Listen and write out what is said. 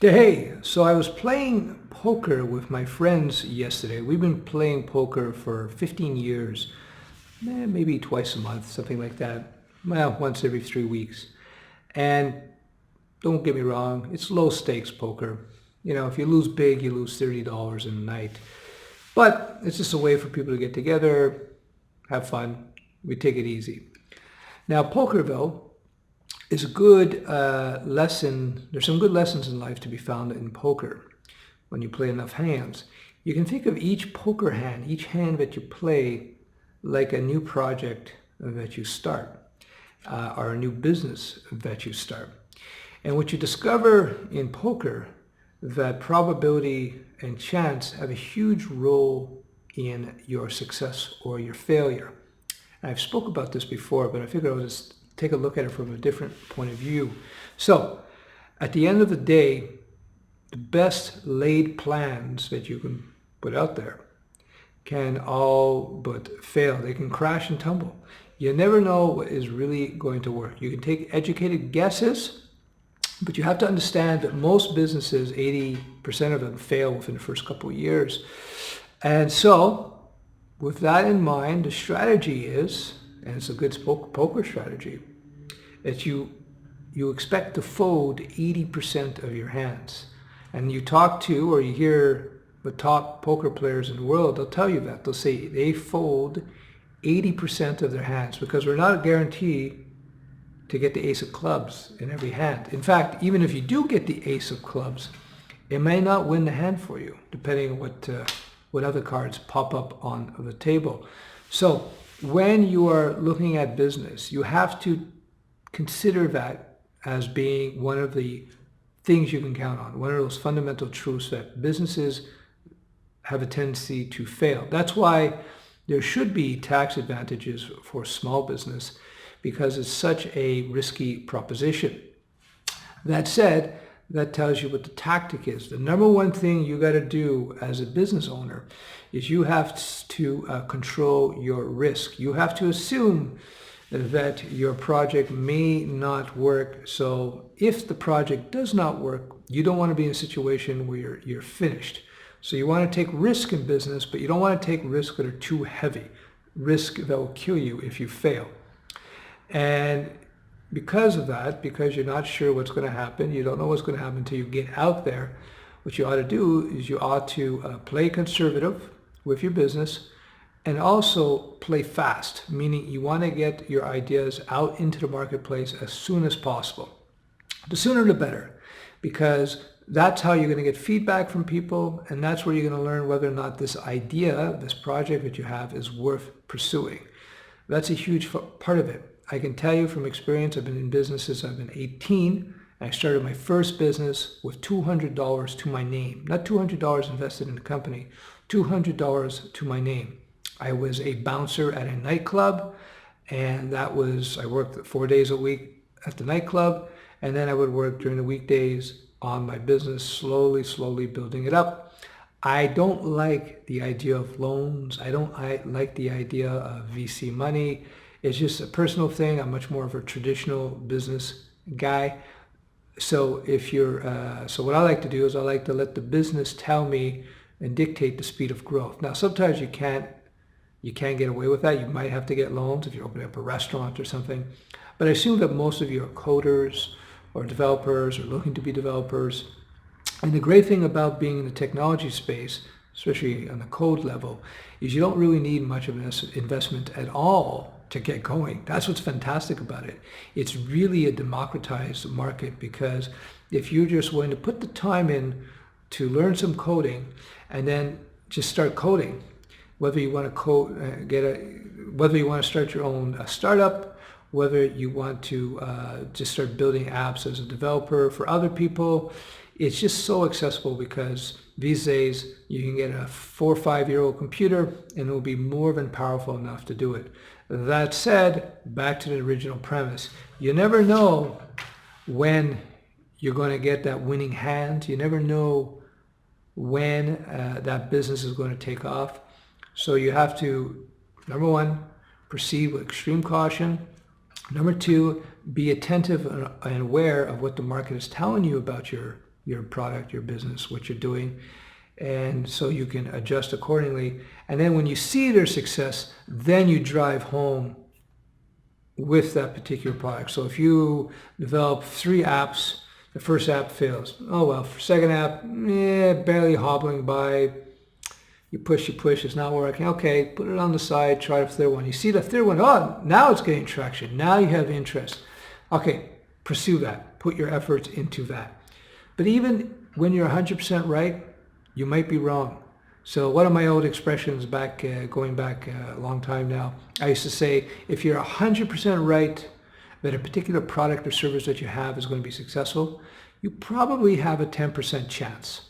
Hey, so I was playing poker with my friends yesterday. We've been playing poker for 15 years, maybe twice a month, something like that. Well, once every 3 weeks. And don't get me wrong, it's low stakes poker. You know, if you lose big, you lose $30 in a night. But it's just a way for people to get together, have fun. We take it easy. Now, Pokerville is a good lesson. There's some good lessons in life to be found in poker when you play enough hands. You can think of each poker hand, each hand that you play, like a new project that you start or a new business that you start. And what you discover in poker, that probability and chance have a huge role in your success or your failure. I've spoke about this before, but I figured I would just take a look at it from a different point of view. So, at the end of the day, the best laid plans that you can put out there can all but fail. They can crash and tumble. You never know what is really going to work. You can take educated guesses, but you have to understand that most businesses, 80% of them, fail within the first couple of years. And so, with that in mind, the strategy is, and it's a good poker strategy, that you expect to fold 80% of your hands. And you talk to or you hear the top poker players in the world, they'll tell you that. They'll say they fold 80% of their hands because we're not guaranteed to get the ace of clubs in every hand. In fact, even if you do get the ace of clubs, it may not win the hand for you, depending on what other cards pop up on the table. So when you are looking at business, you have to consider that as being one of the things you can count on, one of those fundamental truths that businesses have a tendency to fail. That's why there should be tax advantages for small business, because it's such a risky proposition. That said, that tells you what the tactic is. The number one thing you got to do as a business owner is you have to control your risk. You have to assume that your project may not work. So if the project does not work, you don't want to be in a situation where you're finished. So you want to take risk in business, but you don't want to take risks that are too heavy, risk that will kill you if you fail. And because of that, because you're not sure what's going to happen, you don't know what's going to happen until you get out there, what you ought to do is you ought to play conservative with your business and also play fast, meaning you want to get your ideas out into the marketplace as soon as possible. The sooner the better, because that's how you're going to get feedback from people, and that's where you're going to learn whether or not this idea, this project that you have is worth pursuing. That's a huge part of it. I can tell you from experience, I've been in business since I've been 18. I started my first business with $200 to my name. Not $200 invested in the company, $200 to my name. I was a bouncer at a nightclub, and I worked 4 days a week at the nightclub, and then I would work during the weekdays on my business, slowly building it up. I don't like the idea of loans. I like the idea of VC money. It's just a personal thing. I'm much more of a traditional business guy. So so what I like to do is I like to let the business tell me and dictate the speed of growth. Now, sometimes you can't get away with that. You might have to get loans if you're opening up a restaurant or something. But I assume that most of you are coders or developers or looking to be developers. And the great thing about being in the technology space, especially on the code level, is you don't really need much of an investment at all to get going. That's what's fantastic about it. It's really a democratized market, because if you're just willing to put the time in to learn some coding and then just start coding, whether you want to whether you want to start your own startup, whether you want to just start building apps as a developer for other people, it's just so accessible, because these days you can get a 4 or 5-year-old computer and it will be more than powerful enough to do it. That said, back to the original premise, you never know when you're going to get that winning hand. You never know when that business is going to take off. So you have to, number one, proceed with extreme caution. Number two, be attentive and aware of what the market is telling you about your your product, your business, what you're doing. And so you can adjust accordingly. And then when you see their success, then you drive home with that particular product. So if you develop 3 apps, the first app fails. Oh well, second app, barely hobbling by. You push, it's not working. Okay, put it on the side, try the third one. You see the third one, oh, now it's getting traction. Now you have interest. Okay, pursue that. Put your efforts into that. But even when you're 100% right, you might be wrong. So one of my old expressions going back a long time now, I used to say, if you're 100% right that a particular product or service that you have is going to be successful, you probably have a 10% chance.